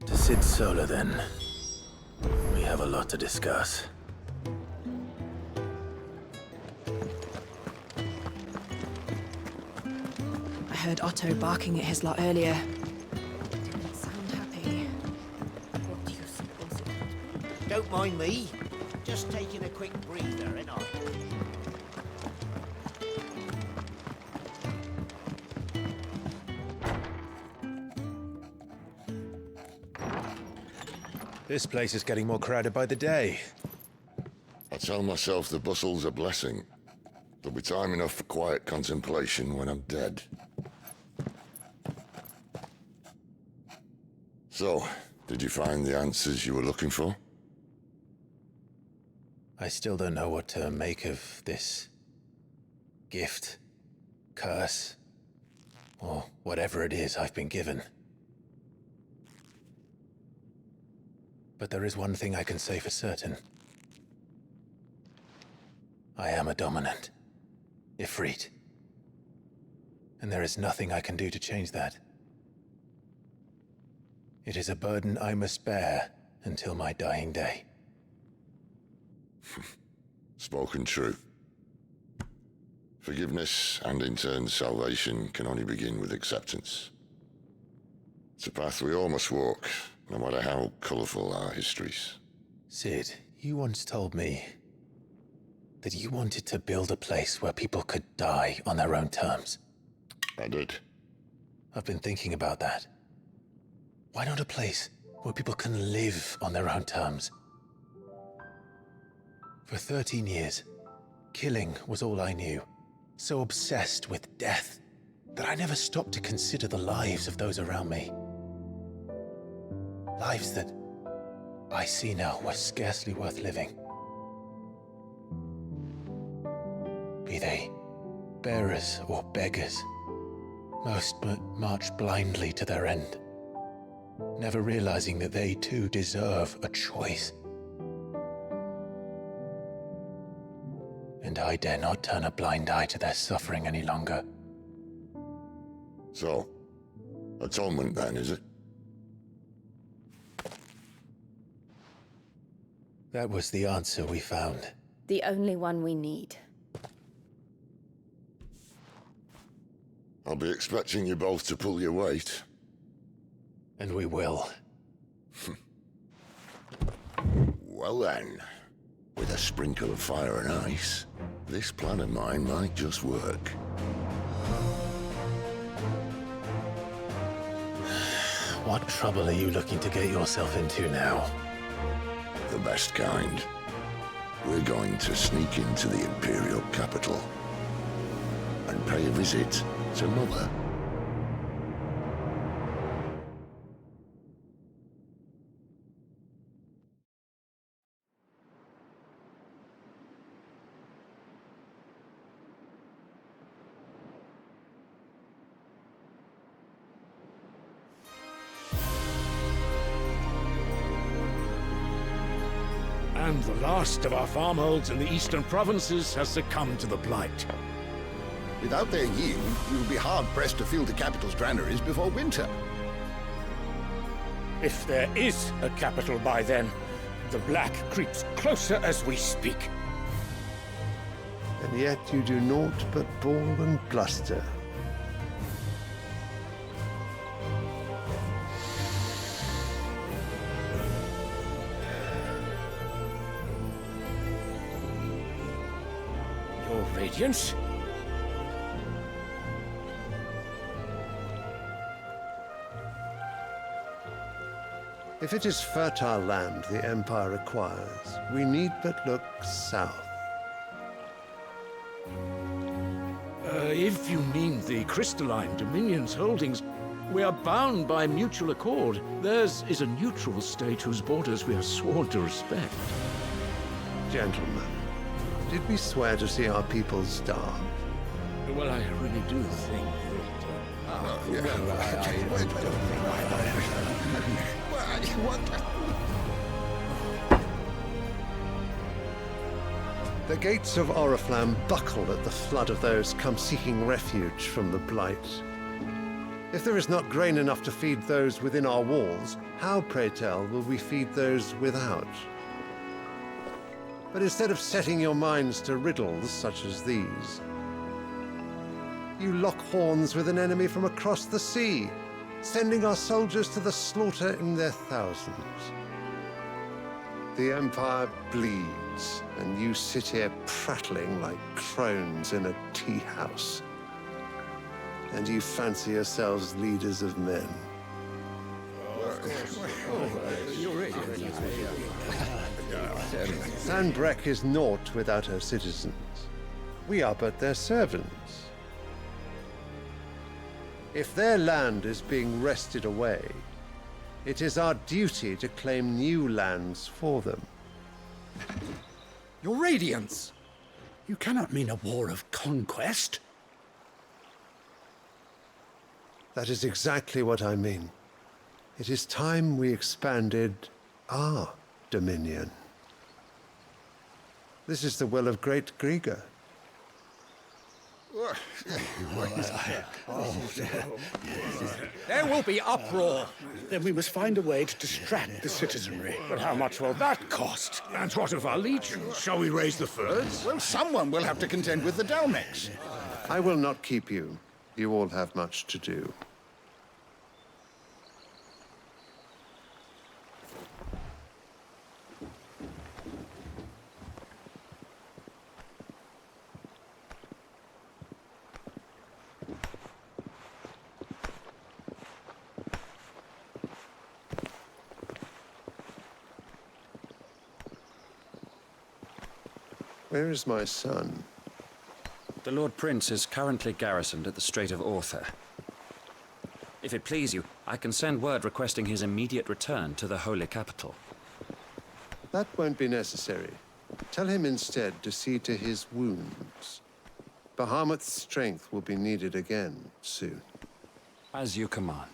To sit solo then. We have a lot to discuss. I heard Otto barking at his lot earlier. Didn't sound happy. What do you suppose it is? Don't mind me. Just taking a quick breather, ain't I? This place is getting more crowded by the day. I tell myself the bustle's a blessing. There'll be time enough for quiet contemplation when I'm dead. So, did you find the answers you were looking for? I still don't know what to make of this gift, curse, or whatever it is I've been given. But there is one thing I can say for certain. I am a dominant, Ifrit. And there is nothing I can do to change that. It is a burden I must bear until my dying day. Spoken true. Forgiveness and in turn salvation can only begin with acceptance. It's a path we all must walk, no matter how colourful our histories. Sid, you once told me that you wanted to build a place where people could die on their own terms. I did. I've been thinking about that. Why not a place where people can live on their own terms? For 13 years, killing was all I knew. So obsessed with death that I never stopped to consider the lives of those around me. Lives that I see now were scarcely worth living. Be they bearers or beggars, most march blindly to their end, never realizing that they too deserve a choice. And I dare not turn a blind eye to their suffering any longer. So, atonement then, is it? That was the answer we found. The only one we need. I'll be expecting you both to pull your weight. And we will. Well then, with a sprinkle of fire and ice, this plan of mine might just work. What trouble are you looking to get yourself into now? The best kind. We're going to sneak into the Imperial capital and pay a visit to Mother. And the last of our farmholds in the eastern provinces has succumbed to the blight. Without their yield, we will be hard-pressed to fill the capital's granaries before winter. If there is a capital by then, the black creeps closer as we speak. And yet you do naught but bawl and bluster. Your Radiance? If it is fertile land the Empire requires, we need but look south. If you mean the crystalline Dominion's holdings, we are bound by mutual accord. Theirs is a neutral state whose borders we are sworn to respect. Gentlemen, did we swear to see our people starve? Well, I really do think The gates of Oriflamme buckle at the flood of those come seeking refuge from the Blight. If there is not grain enough to feed those within our walls, how, pray tell, will we feed those without? But instead of setting your minds to riddles such as these, you lock horns with an enemy from across the sea, sending our soldiers to the slaughter in their thousands. The Empire bleeds, and you sit here prattling like crones in a tea house. And you fancy yourselves leaders of men. Sandbreck is naught without her citizens. We are but their servants. If their land is being wrested away, it is our duty to claim new lands for them. Your Radiance! You cannot mean a war of conquest. That is exactly what I mean. It is time we expanded our dominion. This is the will of great Grieger. There will be uproar. Then we must find a way to distract the citizenry. But how much will that cost? And what of our legions? Shall we raise the furs? Well, someone will have to contend with the Dalmex. I will not keep you. You all have much to do. Where is my son? The Lord Prince is currently garrisoned at the Strait of Arthur. If it please you, I can send word requesting his immediate return to the Holy Capital. That won't be necessary. Tell him instead to see to his wounds. Bahamut's strength will be needed again soon. As you command.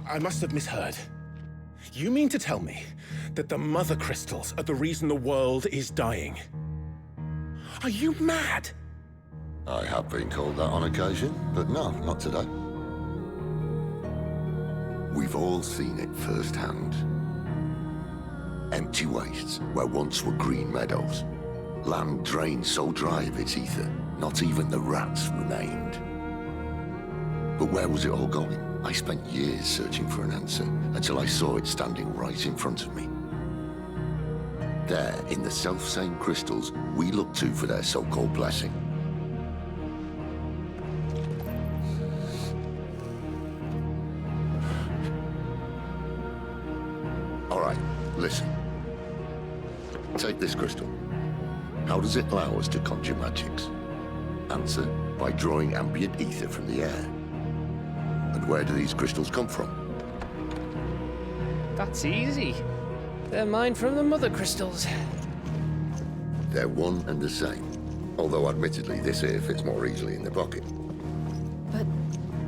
I must have misheard. You mean to tell me that the Mother Crystals are the reason the world is dying? Are you mad? I have been called that on occasion, but no, not today. We've all seen it firsthand. Empty wastes where once were green meadows. Land drained so dry of its ether, not even the rats remained. But where was it all going? I spent years searching for an answer, until I saw it standing right in front of me. There, in the self-same crystals we look to for their so-called blessing. All right, listen. Take this crystal. How does it allow us to conjure magics? Answer, by drawing ambient ether from the air. And where do these crystals come from? That's easy. They're mine from the Mother Crystals. They're one and the same. Although admittedly this here fits more easily in the pocket. But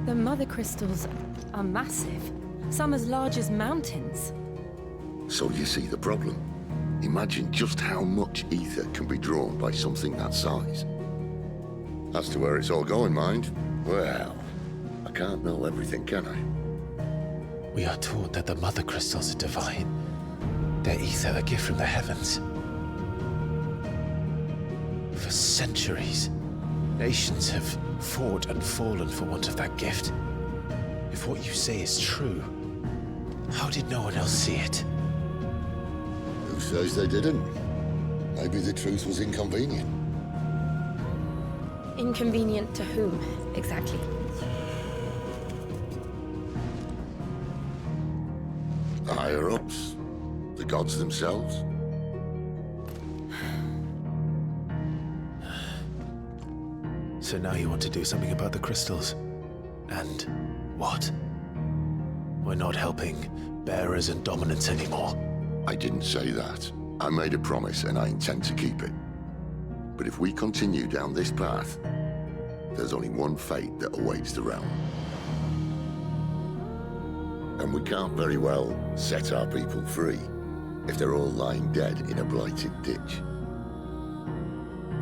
the Mother Crystals are massive. Some as large as mountains. So you see the problem. Imagine just how much ether can be drawn by something that size. As to where it's all going, mind, well, I can't know everything, can I? We are taught that the Mother Crystals are divine. Their ether a gift from the heavens. For centuries, nations have fought and fallen for want of that gift. If what you say is true, how did no one else see it? Who says they didn't? Maybe the truth was inconvenient. Inconvenient to whom, exactly? The higher-ups, the gods themselves. So now you want to do something about the crystals? And what? We're not helping bearers and dominants anymore. I didn't say that. I made a promise and I intend to keep it. But if we continue down this path, there's only one fate that awaits the realm. And we can't very well set our people free. if they're all lying dead in a blighted ditch.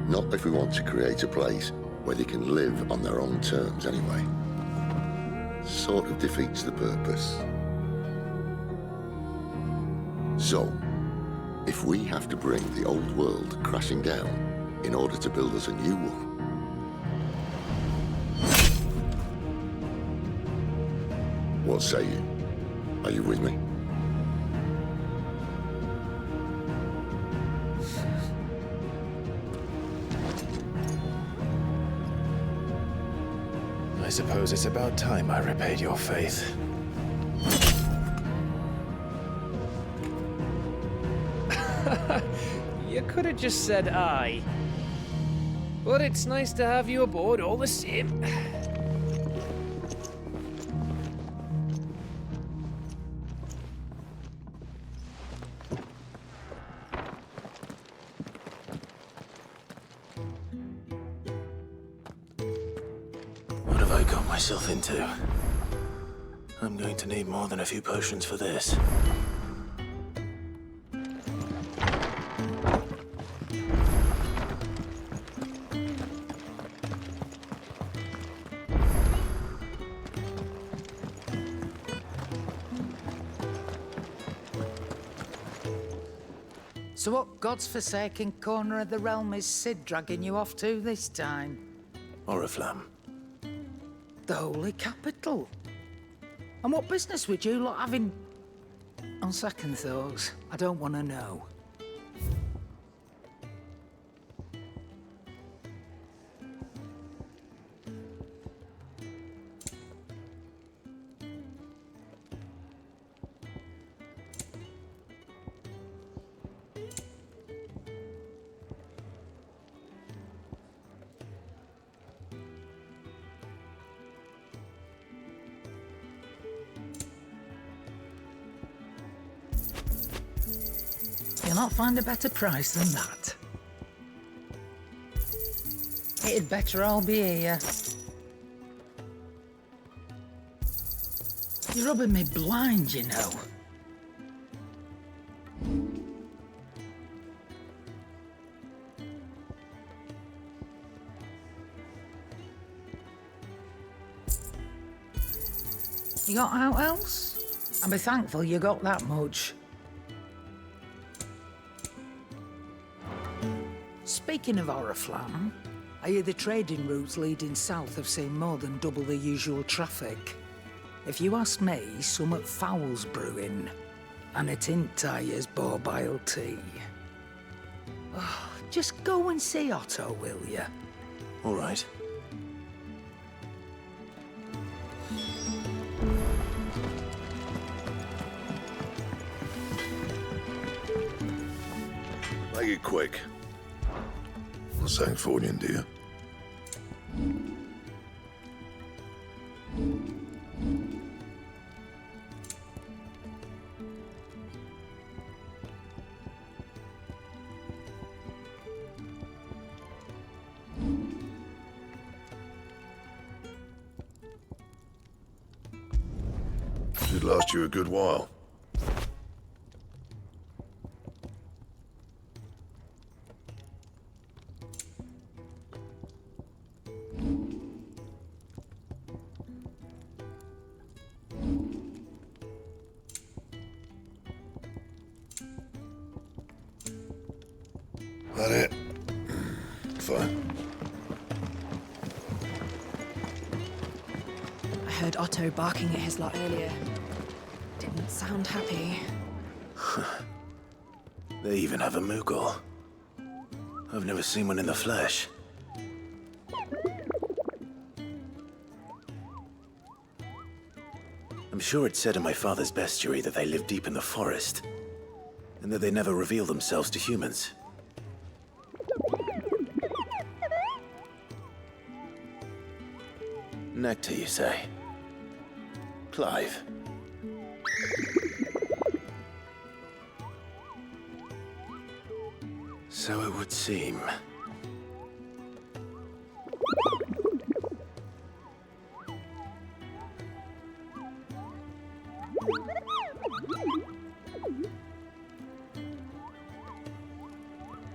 Not if we want to create a place where they can live on their own terms anyway. Sort of defeats the purpose. So, if we have to bring the old world crashing down in order to build us a new one, what say you? Are you with me? I suppose it's about time I repaid your faith. You could have just said aye. But it's nice to have you aboard all the same. What have I got myself into? I'm going to need more than a few potions for this. So what God's forsaken corner of the realm is Sid dragging you off to this time? Oriflamme. The Holy Capital. And what business would you lot have in... On second thoughts, I don't want to know. You'll not find a better price than that. It'd better all be here. You're rubbing me blind, you know. You got out else? I'll be thankful you got that much. Speaking of Oriflamme, I hear the trading routes leading south have seen more than double the usual traffic. If you ask me, summat foul's brewing, and it ain't Tyre's borbile tea. Oh, just go and see Otto, will you? All right. Make it quick. Not Sanfordine, do you? Should last you a good while. That it? Fine. I heard Otto barking at his lot earlier. Didn't sound happy. They even have a Moogle. I've never seen one in the flesh. I'm sure it said in my father's bestiary that they live deep in the forest, and that they never reveal themselves to humans. Nectar, you say? Clive. So it would seem.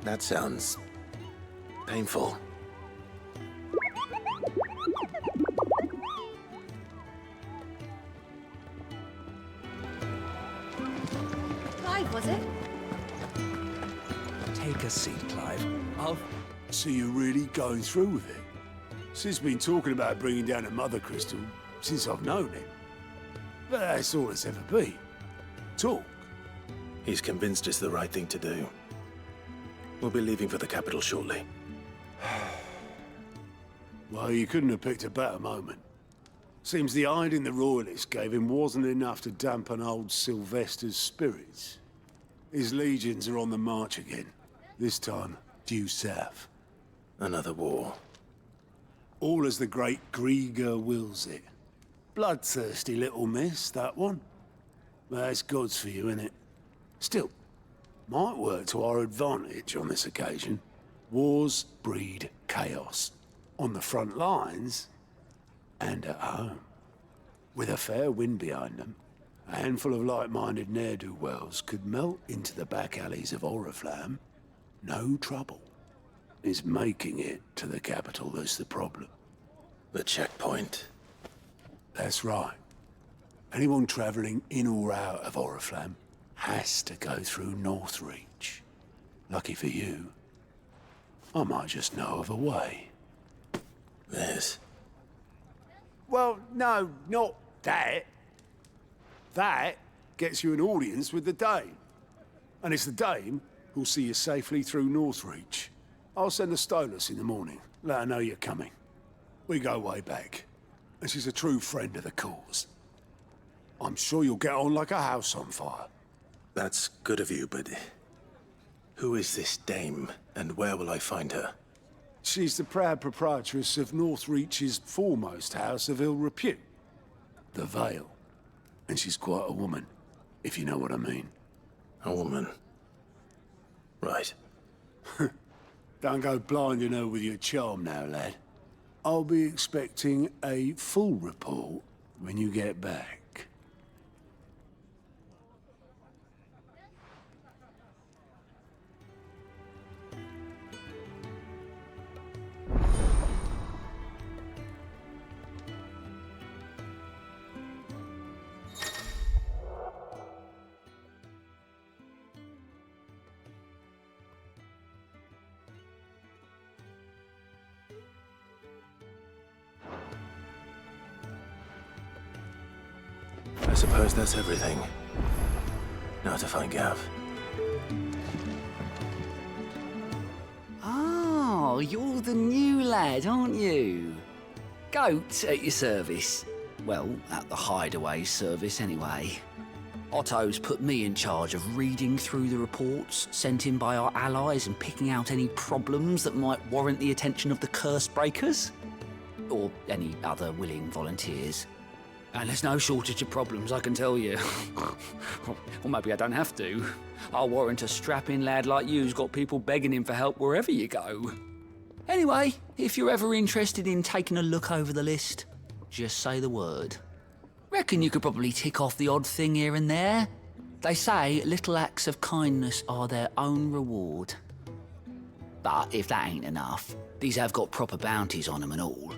That sounds painful. Clive, was it? Take a seat, Clive. So you're really going through with it? Sid's been talking about bringing down a mother crystal since I've known him. But that's all it's ever been. Talk. He's convinced it's the right thing to do. We'll be leaving for the capital shortly. Well, you couldn't have picked a better moment. Seems the hiding the royalists gave him wasn't enough to dampen old Sylvester's spirits. His legions are on the march again. This time, due south. Another war. All as the great Grieger wills it. Bloodthirsty little miss, that one. That's God's for you, innit? Still, might work to our advantage on this occasion. Wars breed chaos. On the front lines, and at home. With a fair wind behind them, a handful of like-minded ne'er-do-wells could melt into the back alleys of Oriflamme. No trouble. It's making it to the capital that's the problem. The checkpoint. That's right. Anyone travelling in or out of Oriflamme has to go through Northreach. Lucky for you, I might just know of a way. This? Well, no, not that. That gets you an audience with the Dame. And it's the Dame who'll see you safely through Northreach. I'll send the Stolas in the morning. Let her know you're coming. We go way back. And she's a true friend of the cause. I'm sure you'll get on like a house on fire. That's good of you, but who is this dame, and where will I find her? She's the proud proprietress of Northreach's foremost house of ill repute, the Vale. And she's quite a woman, if you know what I mean. A woman. Right. Don't go blinding her with your charm now, lad. I'll be expecting a full report when you get back. I suppose that's everything. Now to find Gav. Oh, you're the new lad, aren't you? Goat at your service. Well, at the hideaway service anyway. Otto's put me in charge of reading through the reports sent in by our allies and picking out any problems that might warrant the attention of the curse breakers. Or any other willing volunteers. And there's no shortage of problems, I can tell you. Or maybe I don't have to. I'll warrant a strapping lad like you's got people begging him for help wherever you go. Anyway, if you're ever interested in taking a look over the list, just say the word. Reckon you could probably tick off the odd thing here and there. They say little acts of kindness are their own reward. But if that ain't enough, these have got proper bounties on them and all.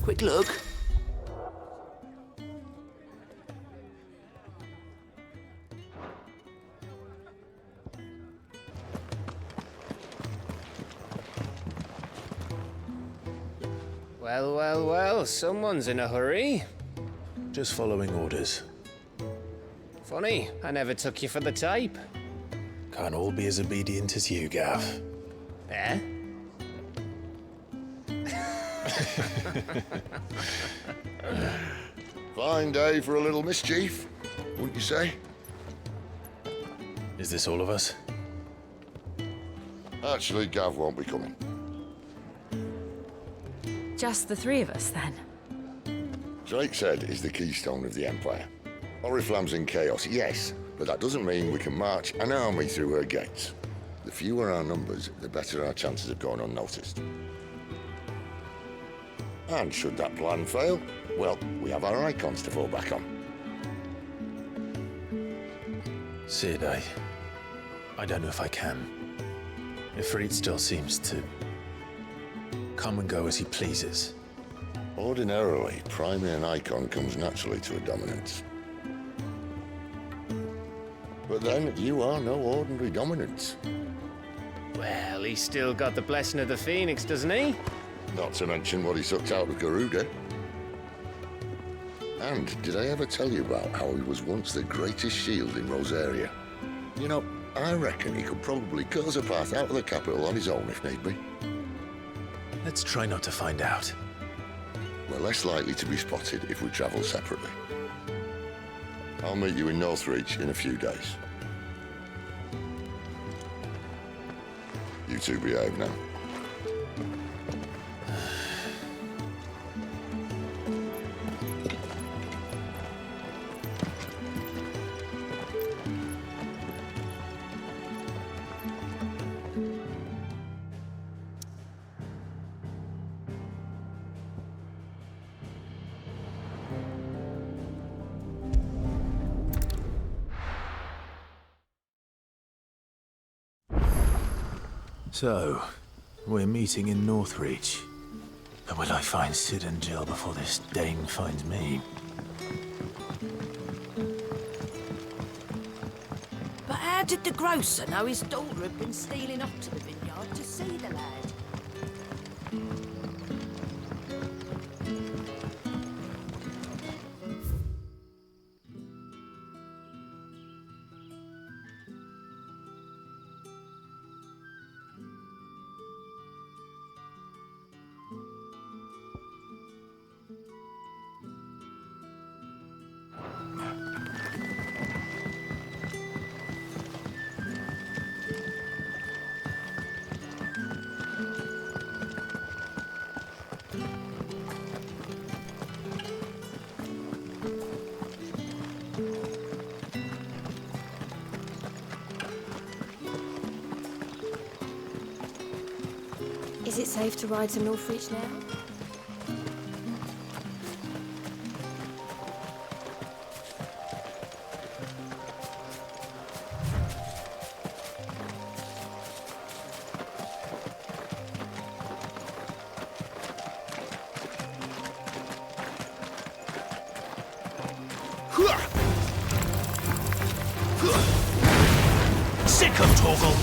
Quick look. Well, well, well, someone's in a hurry. Just following orders. Funny, I never took you for the type. Can't all be as obedient as you, Gav. Eh? Fine day for a little mischief, wouldn't you say? Is this all of us? Actually, Gav won't be coming. Just the three of us, then? Drake's Head is the keystone of the Empire. Oriflamme's in chaos, yes, but that doesn't mean we can march an army through her gates. The fewer our numbers, the better our chances of going unnoticed. And should that plan fail, well, we have our icons to fall back on. Sid, I don't know if I can. Ifrit still seems to come and go as he pleases. Ordinarily, priming an icon comes naturally to a dominance. But then, you are no ordinary dominance. Well, he's still got the blessing of the Phoenix, doesn't he? Not to mention what he sucked out of Garuda. And did I ever tell you about how he was once the greatest shield in Rosaria? You know, I reckon he could probably cut us a path out of the capital on his own if need be. Let's try not to find out. We're less likely to be spotted if we travel separately. I'll meet you in Northreach in a few days. You two behave now. So, we're meeting in Northreach. But will I find Sid and Jill before this Dane finds me? But how did the grocer know his daughter had been stealing off to the vineyard to see the lad? Is it safe to ride to Northreach now? Sick of Torgal!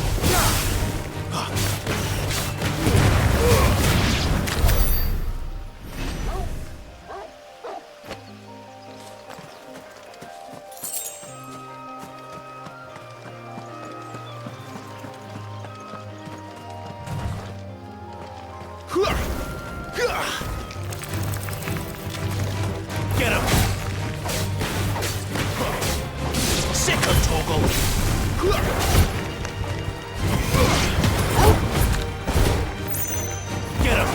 Get him! Sick of Torgal! Get him!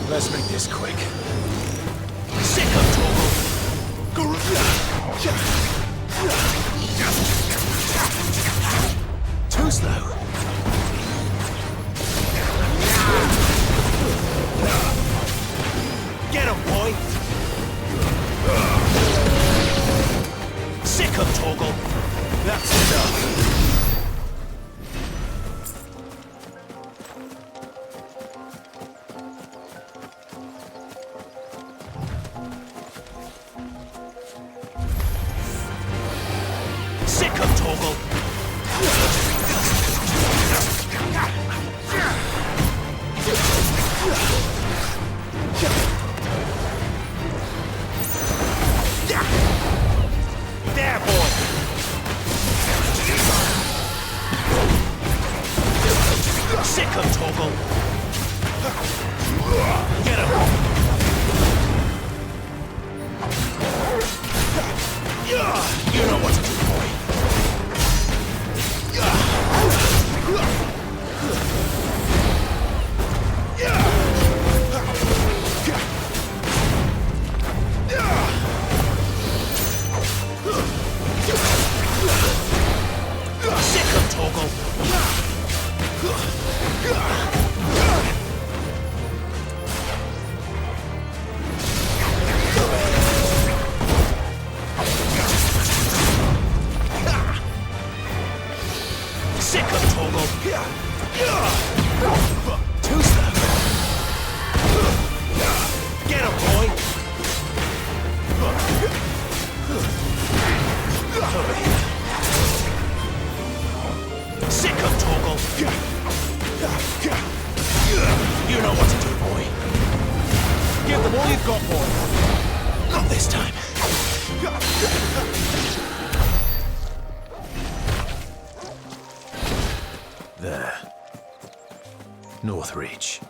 Let's make this quick. Sick of Torgal! Too slow. Get him, boy! Sick of Torgal! That's enough! Sick of Torgal! There, boy! Sick of Torgal! Get him! You know what to do, boy. Sick of Toggle. Sick of Toggle. Two-step. Get him, boy. Over here. Sick of Toggle. You know what to do, boy. Give them all you've got, boy. Not this time. There. North Reach.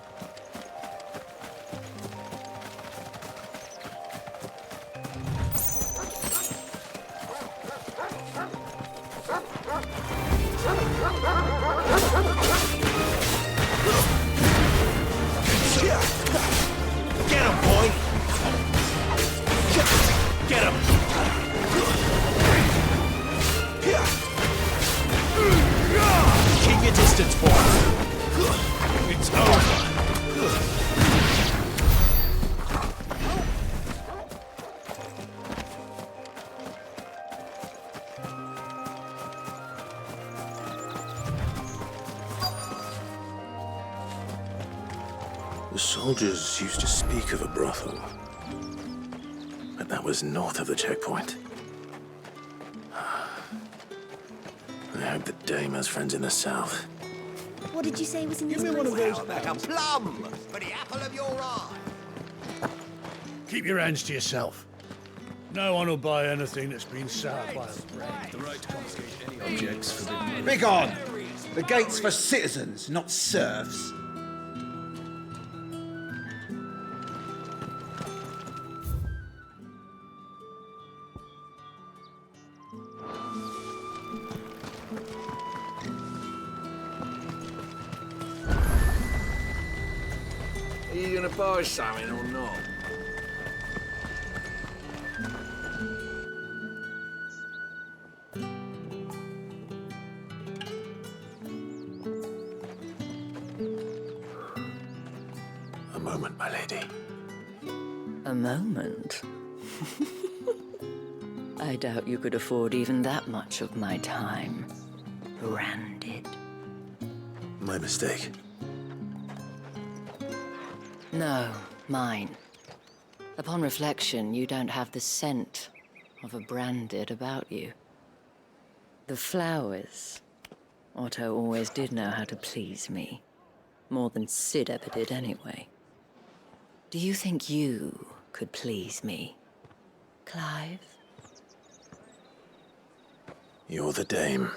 Get him, boy! Get him! Keep your distance, boy! It's over! The soldiers used to speak of a brothel, but that was north of the checkpoint. I hope the dame has friends in the south. What did you say was in this Give me one of those. Like a plum for the apple of your eye. Keep your hands to yourself. No one will buy anything that's been soured by a brain. The right to confiscate any objects forbidden. Begone! The gate's for citizens, not serfs. Are you gonna buy something or not? A moment, my lady. A moment? I doubt you could afford even that much of my time. Branded. My mistake. No, mine. Upon reflection, you don't have the scent of a branded about you. The flowers. Otto always did know how to please me. More than Sid ever did anyway. Do you think you could please me, Clive? You're the dame.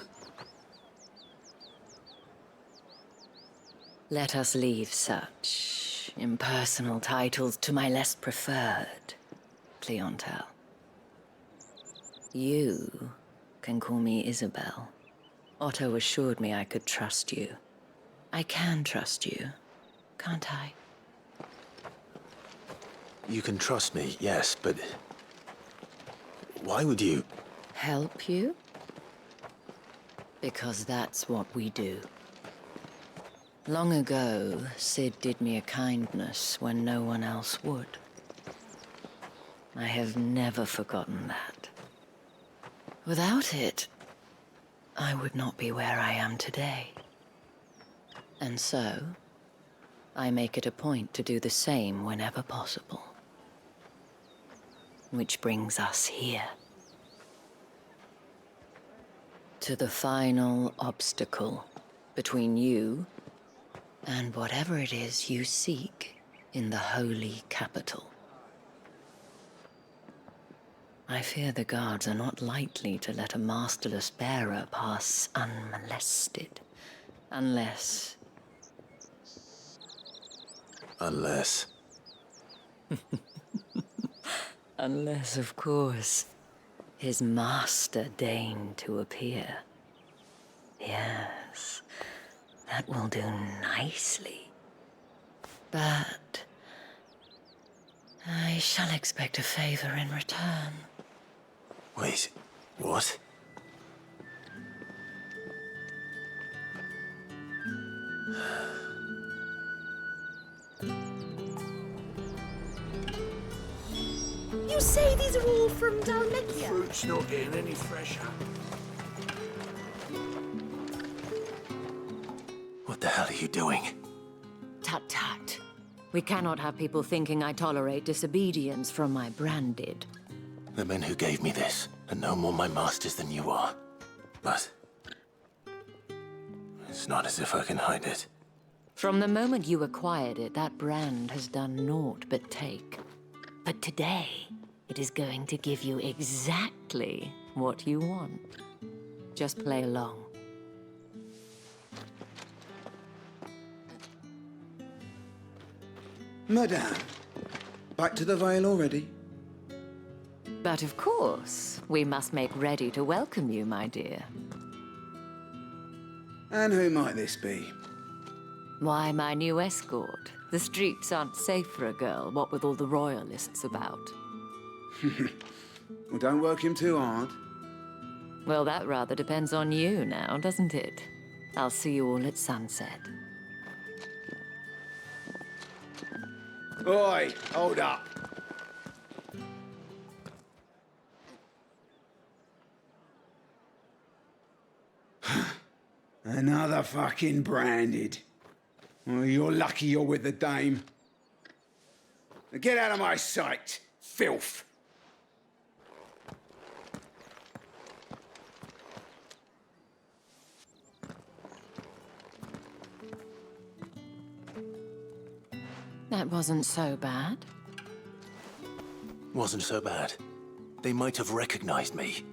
Let us leave such impersonal titles to my less preferred clientele. You can call me Isabel. Otto assured me I could trust you. I can trust you, can't I? You can trust me, yes, but why would you? Help you? Because that's what we do. Long ago, Sid did me a kindness when no one else would. I have never forgotten that. Without it, I would not be where I am today. And so, I make it a point to do the same whenever possible. Which brings us here. To the final obstacle between you and whatever it is you seek in the holy capital. I fear the guards are not likely to let a masterless bearer pass unmolested, unless Unless... Unless, of course, his master deigned to appear. Yes, that will do nicely. But I shall expect a favor in return. Wait, what? You say these are all from Dalmekia? Fruit's not getting any fresher. What the hell are you doing? Tut tut. We cannot have people thinking I tolerate disobedience from my branded. The men who gave me this are no more my masters than you are. But... it's not as if I can hide it. From the moment you acquired it, that brand has done naught but take. But today, it is going to give you exactly what you want. Just play along. Madame, back to the Vale already? But of course, we must make ready to welcome you, my dear. And who might this be? Why, my new escort. The streets aren't safe for a girl, what with all the royalists about. Well, don't work him too hard. Well, that rather depends on you now, doesn't it? I'll see you all at sunset. Oi, hold up. Another fucking branded. Well, you're lucky you're with the dame. Now get out of my sight, filth. That wasn't so bad. Wasn't so bad. They might have recognized me.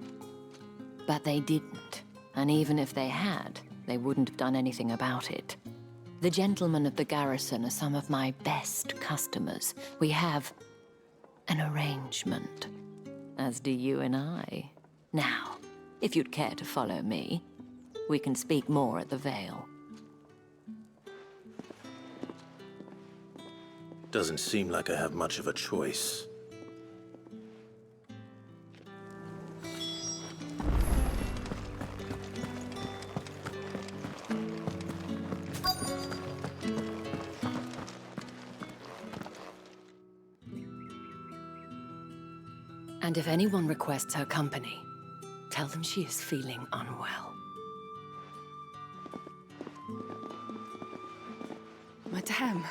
But they didn't. And even if they had, they wouldn't have done anything about it. The gentlemen of the garrison are some of my best customers. We have an arrangement, as do you and I. Now, if you'd care to follow me, we can speak more at the Vale. Doesn't seem like I have much of a choice. And if anyone requests her company, tell them she is feeling unwell. Madame,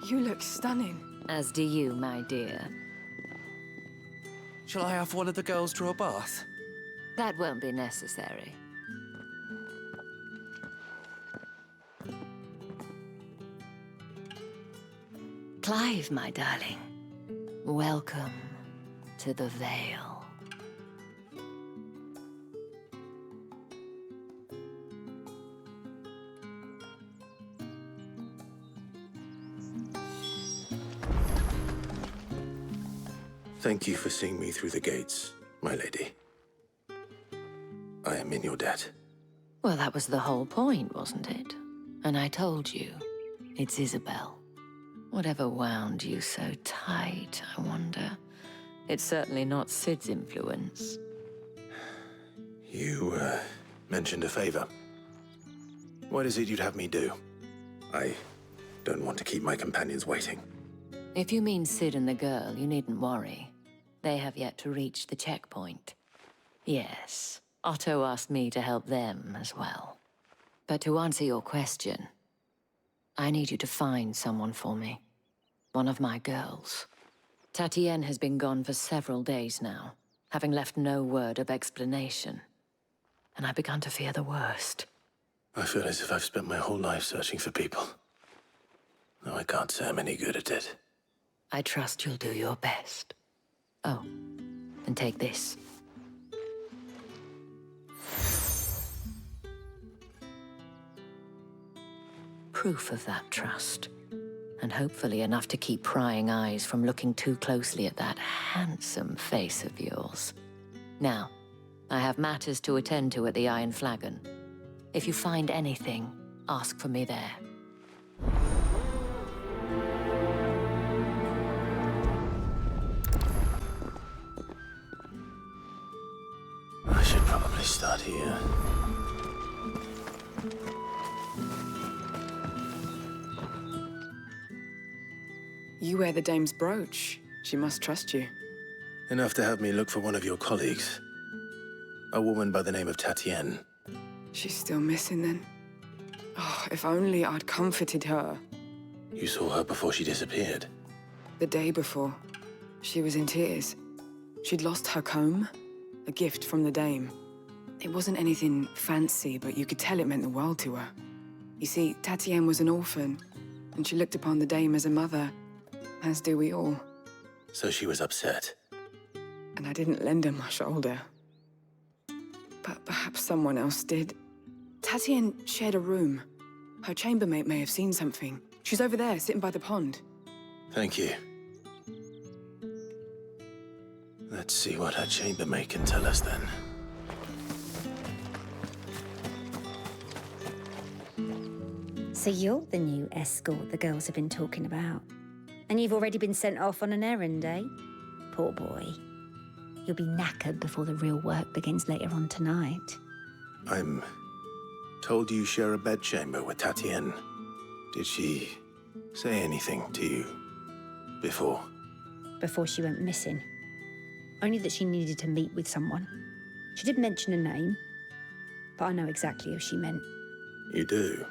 you look stunning. As do you, my dear. Shall I have one of the girls draw a bath? That won't be necessary. Clive, my darling. Welcome to the Vale. Thank you for seeing me through the gates, my lady. I am in your debt. Well, that was the whole point, wasn't it? And I told you, it's Isabel. Whatever wound you so tight, I wonder. It's certainly not Sid's influence. You, mentioned a favor. What is it you'd have me do? I don't want to keep my companions waiting. If you mean Sid and the girl, you needn't worry. They have yet to reach the checkpoint. Yes, Otto asked me to help them as well. But to answer your question, I need you to find someone for me. One of my girls. Tatienne has been gone for several days now, having left no word of explanation. And I've begun to fear the worst. I feel as if I've spent my whole life searching for people. Though I can't say I'm any good at it. I trust you'll do your best. Oh, and take this. Proof of that trust. And hopefully enough to keep prying eyes from looking too closely at that handsome face of yours. Now, I have matters to attend to at the Iron Flagon. If you find anything, ask for me there. I should probably start here. You wear the dame's brooch. She must trust you. Enough to have me look for one of your colleagues. A woman by the name of Tatienne. She's still missing then. Oh, if only I'd comforted her. You saw her before she disappeared. The day before, she was in tears. She'd lost her comb, a gift from the dame. It wasn't anything fancy, but you could tell it meant the world to her. You see, Tatienne was an orphan, and she looked upon the dame as a mother, as do we all. So she was upset. And I didn't lend her my shoulder. But perhaps someone else did. Tatienne shared a room. Her chambermaid may have seen something. She's over there, sitting by the pond. Thank you. Let's see what her chambermaid can tell us then. So you're the new escort the girls have been talking about. And you've already been sent off on an errand, eh? Poor boy. You'll be knackered before the real work begins later on tonight. I'm told you share a bedchamber with Tatienne. Did she say anything to you before? Before she went missing. Only that she needed to meet with someone. She did mention a name, but I know exactly who she meant. You do?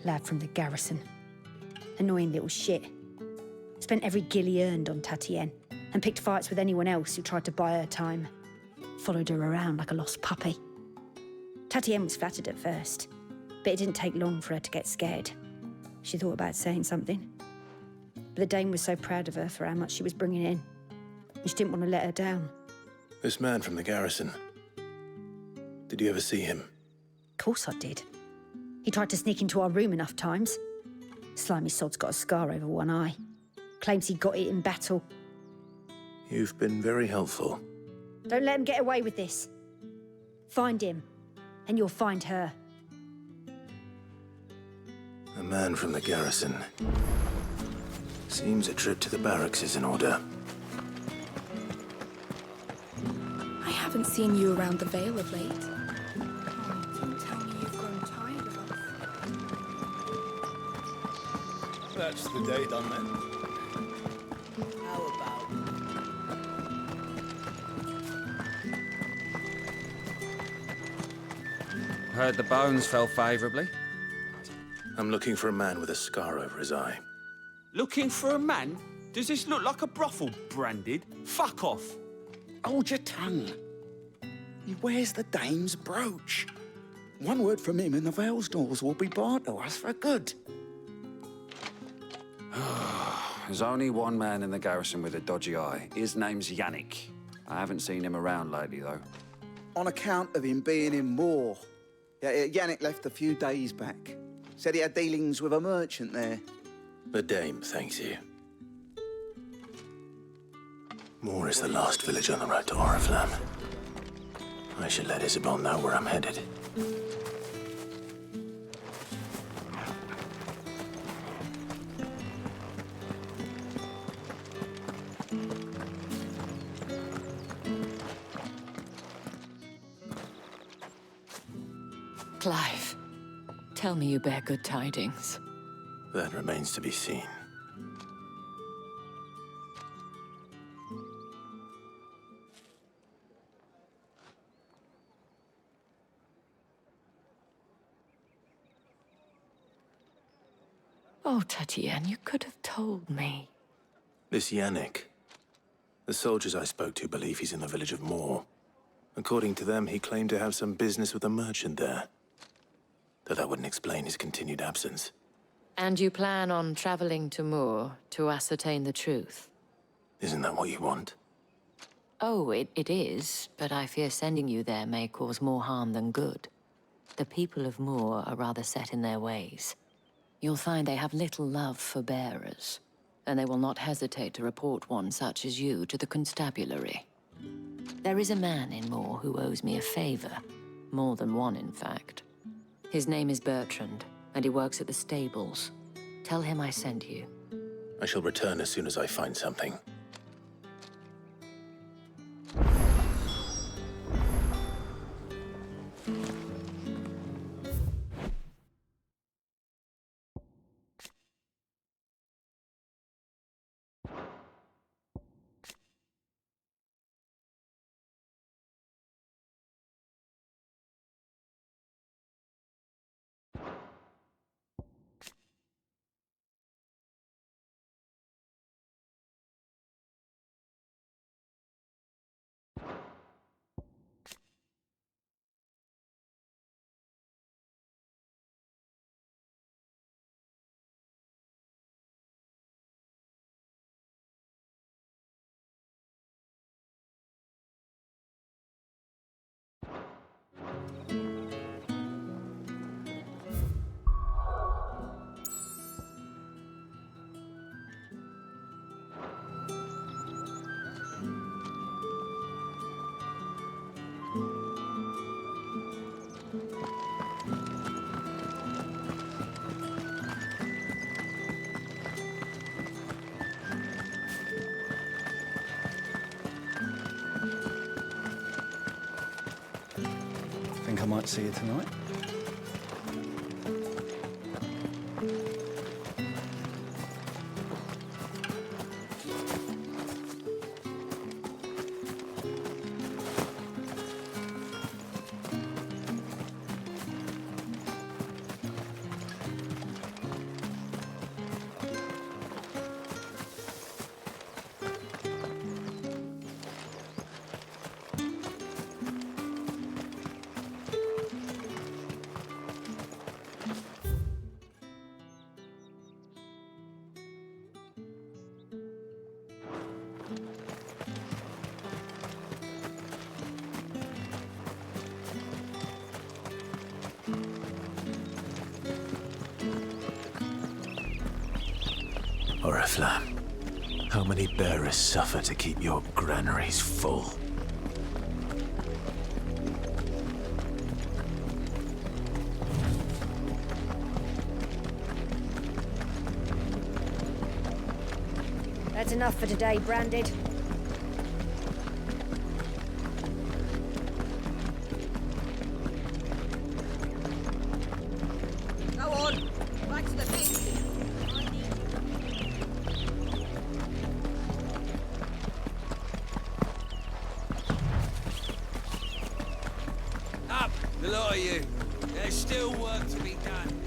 Lad from the garrison. Annoying little shit. Spent every guil he earned on Tatienne, and picked fights with anyone else who tried to buy her time. Followed her around like a lost puppy. Tatienne was flattered at first, but it didn't take long for her to get scared. She thought about saying something. But the dame was so proud of her for how much she was bringing in, and she didn't want to let her down. This man from the garrison. Did you ever see him? Of course I did. He tried to sneak into our room enough times. Slimy sod's got a scar over one eye. Claims he got it in battle. You've been very helpful. Don't let him get away with this. Find him, and you'll find her. A man from the garrison. Seems a trip to the barracks is in order. I haven't seen you around the Vale of late. Don't tell me you've grown tired of us. That's the day done then. How about... Heard the bones fell favourably. I'm looking for a man with a scar over his eye. Looking for a man? Does this look like a brothel, Branded? Fuck off. Hold your tongue. He wears the dame's brooch. One word from him and the Vale's doors will be barred to us for good. There's only one man in the garrison with a dodgy eye. His name's Yannick. I haven't seen him around lately, though. On account of him being in war. Yeah, Yannick left a few days back. Said he had dealings with a merchant there. The dame thanks you. Moor is the last village on the road to Oriflamme. I should let Isabel know where I'm headed. Clive, tell me you bear good tidings. That remains to be seen. Oh, Tatienne, you could have told me. This Yannick. The soldiers I spoke to believe he's in the village of Moor. According to them, he claimed to have some business with a merchant there. Though that wouldn't explain his continued absence. And you plan on traveling to Moor to ascertain the truth? Isn't that what you want? Oh, it is, but I fear sending you there may cause more harm than good. The people of Moor are rather set in their ways. you'll find they have little love for bearers, and they will not hesitate to report one such as you to the constabulary. There is a man in Moore who owes me a favor. More than one, in fact. His name is Bertrand, and he works at the stables. Tell him I sent you. I shall return as soon as I find something. Think I might see you tonight? Oriflamme, how many bearers suffer to keep your granaries full? That's enough for today, Branded. Go on, back to the pit. Up, the lot of you. There's still work to be done.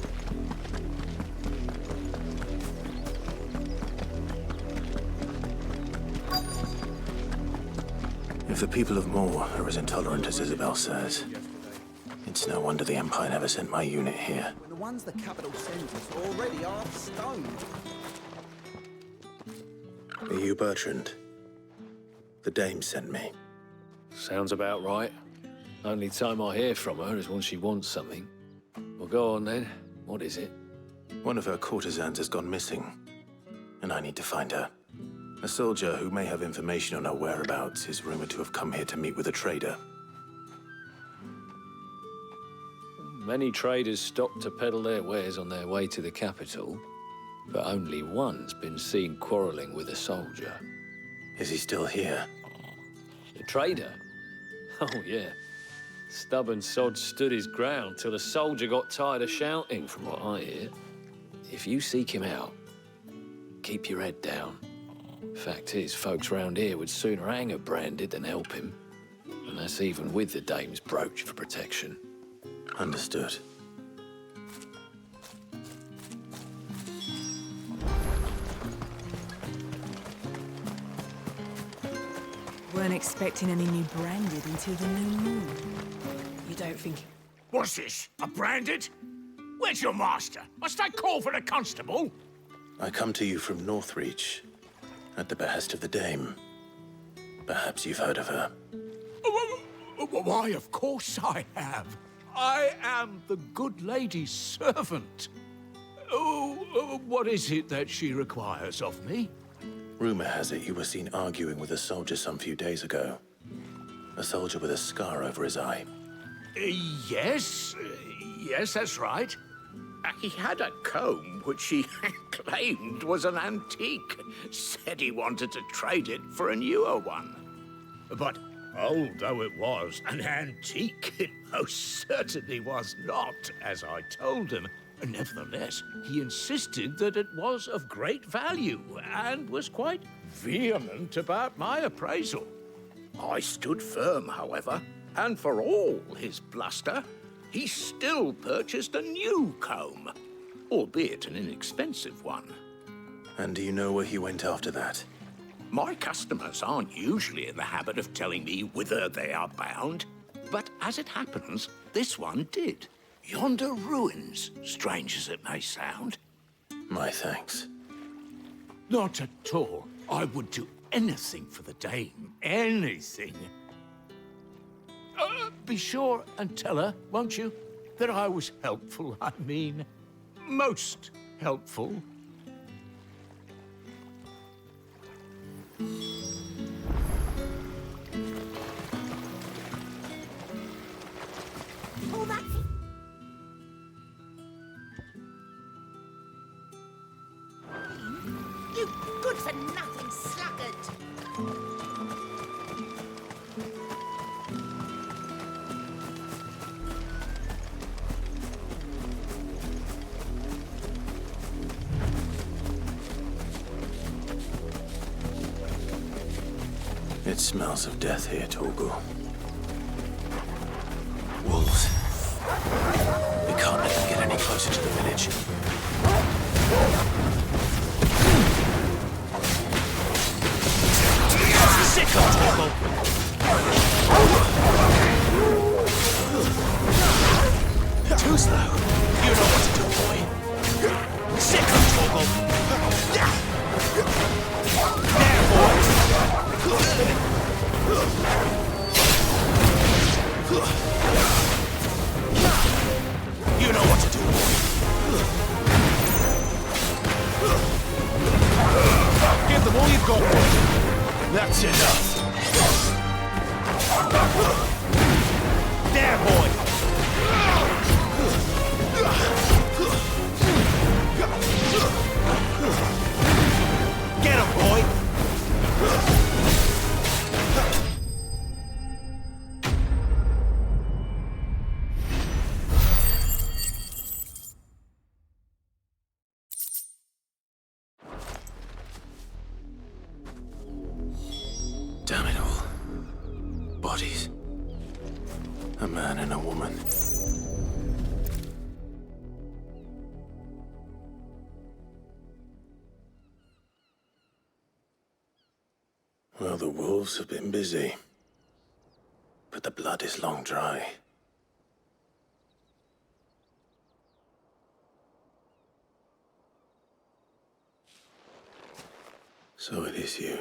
If the people of Moore are as intolerant as Isabel says, it's no wonder the Empire never sent my unit here. When the ones the capital sent us are already half stoned. Are you Bertrand? The dame sent me. Sounds about right. Only time I hear from her is when she wants something. Well, go on then. What is it? One of her courtesans has gone missing, and I need to find her. A soldier who may have information on her whereabouts is rumored to have come here to meet with a trader. Many traders stop to peddle their wares on their way to the capital, but only one's been seen quarreling with a soldier. Is he still here? The trader? Oh, yeah. Stubborn sod stood his ground till the soldier got tired of shouting, from what I hear. If you seek him out, keep your head down. Fact is, folks round here would sooner hang a Branded than help him. And that's even with the dame's brooch for protection. Understood. Weren't expecting any new Branded until the new moon. You don't think... What's this? A Branded? Where's your master? Must I call for the constable? I come to you from Northreach, at the behest of the dame. Perhaps you've heard of her. Why, of course I have. I am the good lady's servant. Oh, What is it that she requires of me? Rumor has it you were seen arguing with a soldier some few days ago. A soldier with a scar over his eye. Yes, that's right. He had a comb which he claimed was an antique. Said he wanted to trade it for a newer one. But although it was an antique, it most certainly was not, as I told him. Nevertheless, he insisted that it was of great value and was quite vehement about my appraisal. I stood firm, however, and for all his bluster, he still purchased a new comb, albeit an inexpensive one. And do you know where he went after that? My customers aren't usually in the habit of telling me whither they are bound, but as it happens, this one did. Yonder ruins, strange as it may sound. My thanks. Not at all. I would do anything for the dame. Anything. Be sure and tell her, won't you, that I was helpful. I mean, most helpful. All that... You good-for-nothing sluggard! It smells of death here, Torgal. Wolves. We can't let them get any closer to the village. Sick of Torgal! Too slow. You know what to do, boy. Sick of Torgal! There, boy! You know what to do, boy. Give them all you've got, boy. That's enough. There, boy. Get him, boy. Damn it all. Bodies. A man and a woman. Well, the wolves have been busy. But the blood is long dry. So it is you.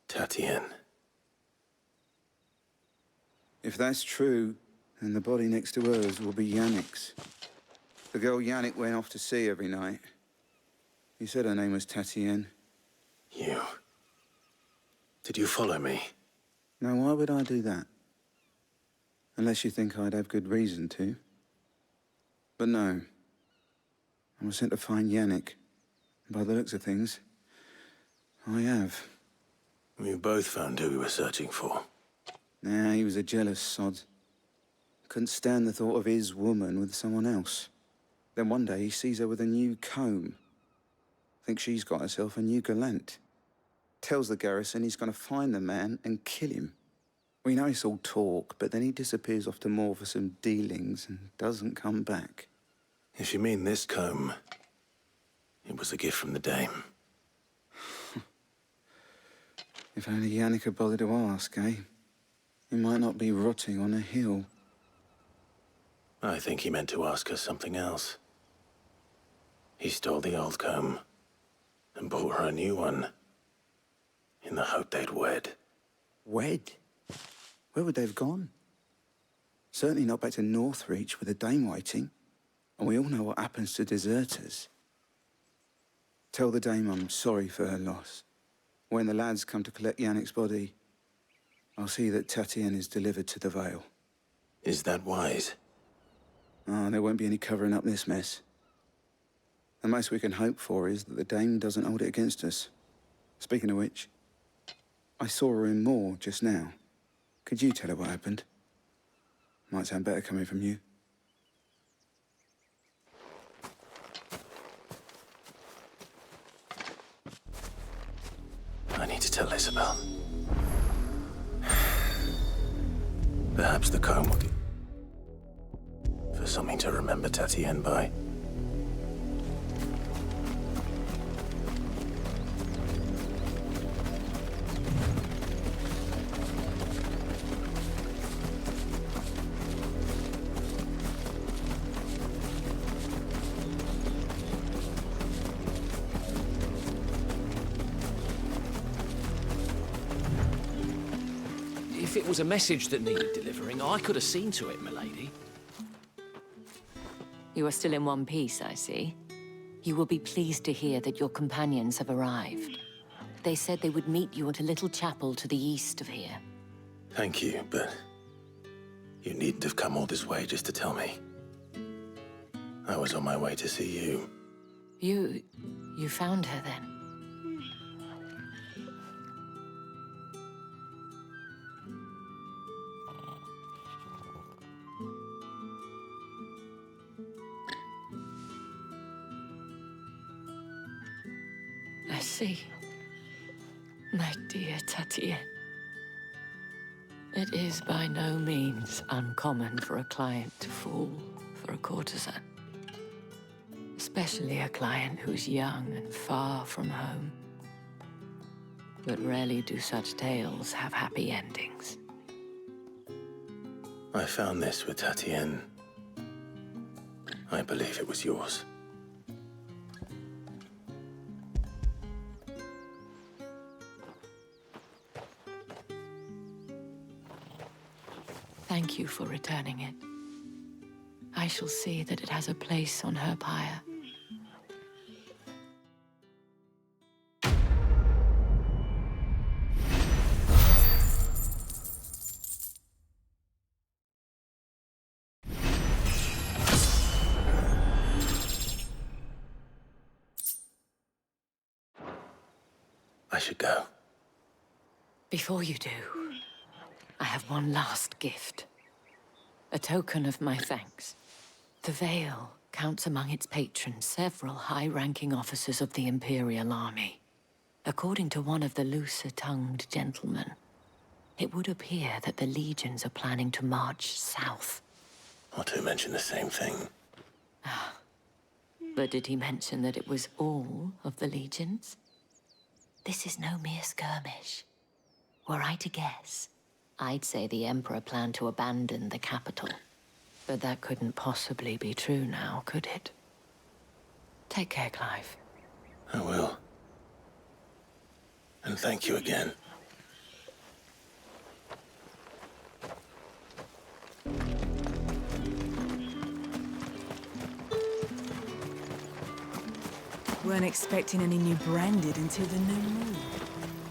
Tatienne. If that's true, then the body next to hers will be Yannick's. The girl Yannick went off to sea every night. He said her name was Tatienne. You. Did you follow me? Now, why would I do that? Unless you think I'd have good reason to. But no. I was sent to find Yannick. By the looks of things, I have. We both found who we were searching for. Nah, he was a jealous sod. Couldn't stand the thought of his woman with someone else. Then one day he sees her with a new comb. Thinks she's got herself a new gallant. Tells the garrison he's going to find the man and kill him. We know it's all talk, but then he disappears off to Moor for some dealings and doesn't come back. If you mean this comb, it was a gift from the dame. If only Yannick had bothered to ask, eh? He might not be rotting on a hill. I think he meant to ask her something else. He stole the old comb and bought her a new one in the hope they'd wed. Wed? Where would they have gone? Certainly not back to Northreach with a dame waiting. And we all know what happens to deserters. Tell the dame I'm sorry for her loss. When the lads come to collect Yannick's body, I'll see that Tatienne is delivered to the Vale. Is that wise? Oh, there won't be any covering up this mess. The most we can hope for is that the dame doesn't hold it against us. Speaking of which, I saw her in Moor just now. Could you tell her what happened? Might sound better coming from you. I need to tell Isabel. Perhaps the comb will be for something to remember Tatienne by. If it was a message that needed delivering, I could have seen to it, milady. You are still in one piece, I see. You will be pleased to hear that your companions have arrived. They said they would meet you at a little chapel to the east of here. Thank you, but you needn't have come all this way just to tell me. I was on my way to see you. You found her then? I see. My dear Tatienne. It is by no means uncommon for a client to fall for a courtesan. Especially a client who's young and far from home. But rarely do such tales have happy endings. I found this with Tatienne. I believe it was yours. Thank you for returning it. I shall see that it has a place on her pyre. I should go. Before you do, I have one last gift. A token of my thanks. The Vale counts among its patrons several high-ranking officers of the Imperial Army. According to one of the looser-tongued gentlemen, it would appear that the legions are planning to march south. Or to mention the same thing. But did he mention that it was all of the legions? This is no mere skirmish. Were I to guess, I'd say the Emperor planned to abandon the capital. But that couldn't possibly be true now, could it? Take care, Clive. I will. And thank you again. Weren't expecting any new branded until the new moon.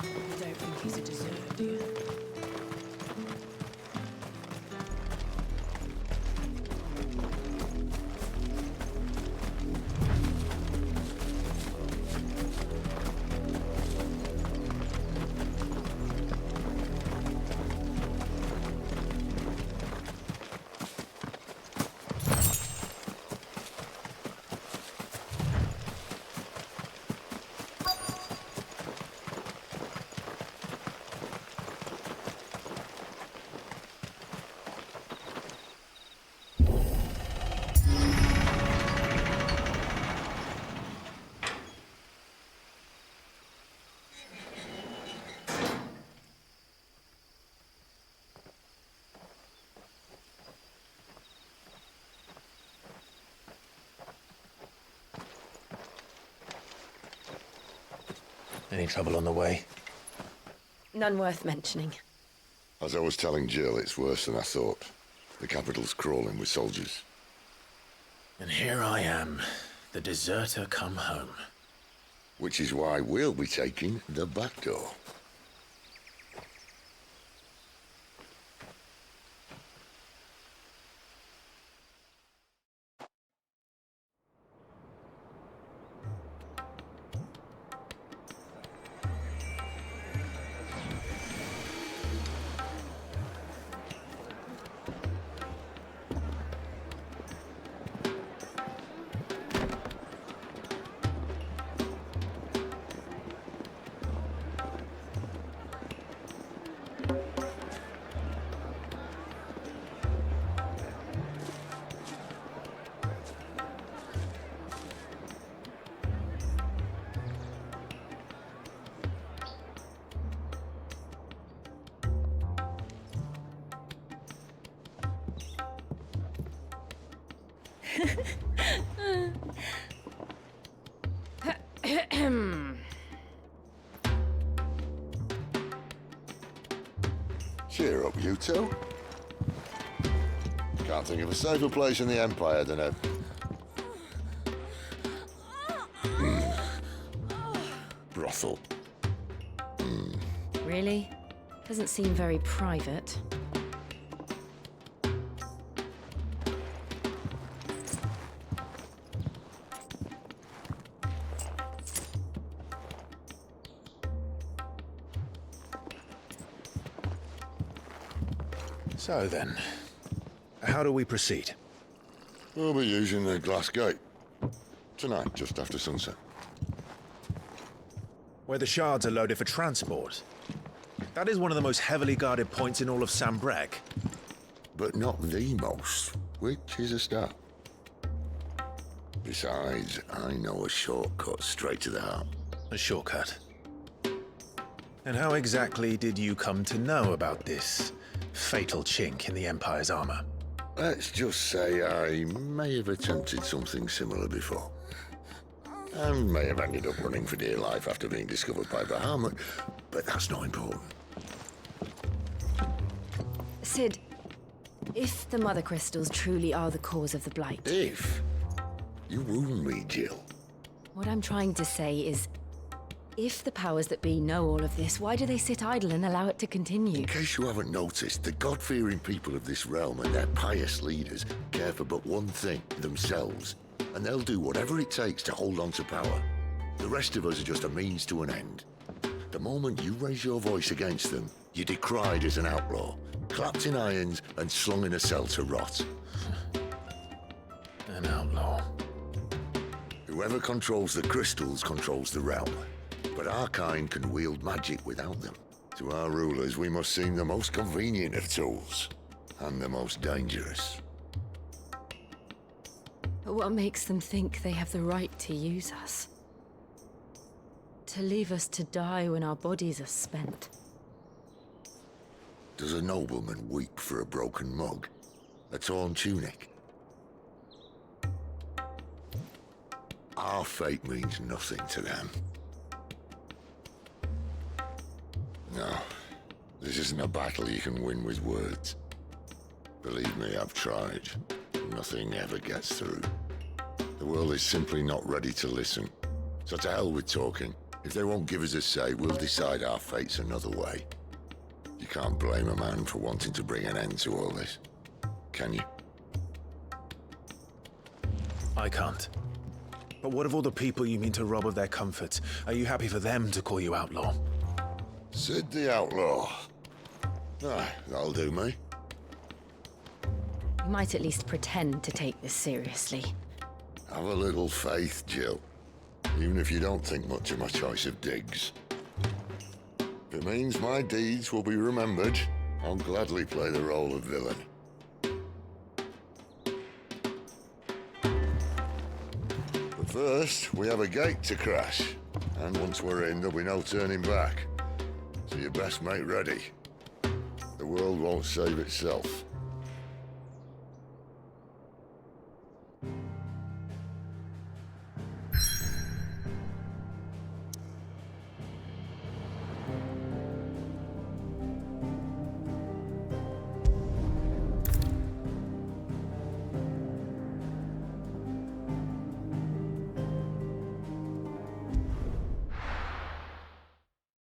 I don't think he's a dessert, do you? Any trouble on the way? None worth mentioning. As I was telling Jill, it's worse than I thought. The capital's crawling with soldiers. And here I am, the deserter come home. Which is why we'll be taking the back door. Cheer up, you two. Can't think of a safer place in the Empire than a... brothel. Really? Doesn't seem very private. So then, how do we proceed? We'll be using the glass gate. Tonight, just after sunset. Where the shards are loaded for transport. That is one of the most heavily guarded points in all of Sambrec. But not the most, which is a start. Besides, I know a shortcut straight to the heart. A shortcut? And how exactly did you come to know about this fatal chink in the Empire's armor? Let's just say I may have attempted something similar before. And may have ended up running for dear life after being discovered by Bahamut, but that's not important. Sid, if the Mother Crystals truly are the cause of the Blight... If? You wound me, Jill. What I'm trying to say is, if the powers that be know all of this, why do they sit idle and allow it to continue? In case you haven't noticed, the God-fearing people of this realm and their pious leaders care for but one thing, themselves. And they'll do whatever it takes to hold on to power. The rest of us are just a means to an end. The moment you raise your voice against them, you're decried as an outlaw, clapped in irons and slung in a cell to rot. An outlaw. Whoever controls the crystals controls the realm. But our kind can wield magic without them. To our rulers, we must seem the most convenient of tools, and the most dangerous. But what makes them think they have the right to use us? To leave us to die when our bodies are spent? Does a nobleman weep for a broken mug? A torn tunic? Our fate means nothing to them. No, this isn't a battle you can win with words. Believe me, I've tried. Nothing ever gets through. The world is simply not ready to listen. So to hell with talking. If they won't give us a say, we'll decide our fates another way. You can't blame a man for wanting to bring an end to all this, can you? I can't. But what of all the people you mean to rob of their comforts? Are you happy for them to call you outlaw? Sid the Outlaw. Ah, that'll do me. You might at least pretend to take this seriously. Have a little faith, Jill. Even if you don't think much of my choice of digs. If it means my deeds will be remembered, I'll gladly play the role of villain. But first, we have a gate to crash. And once we're in, there'll be no turning back. So you best make ready. The world won't save itself.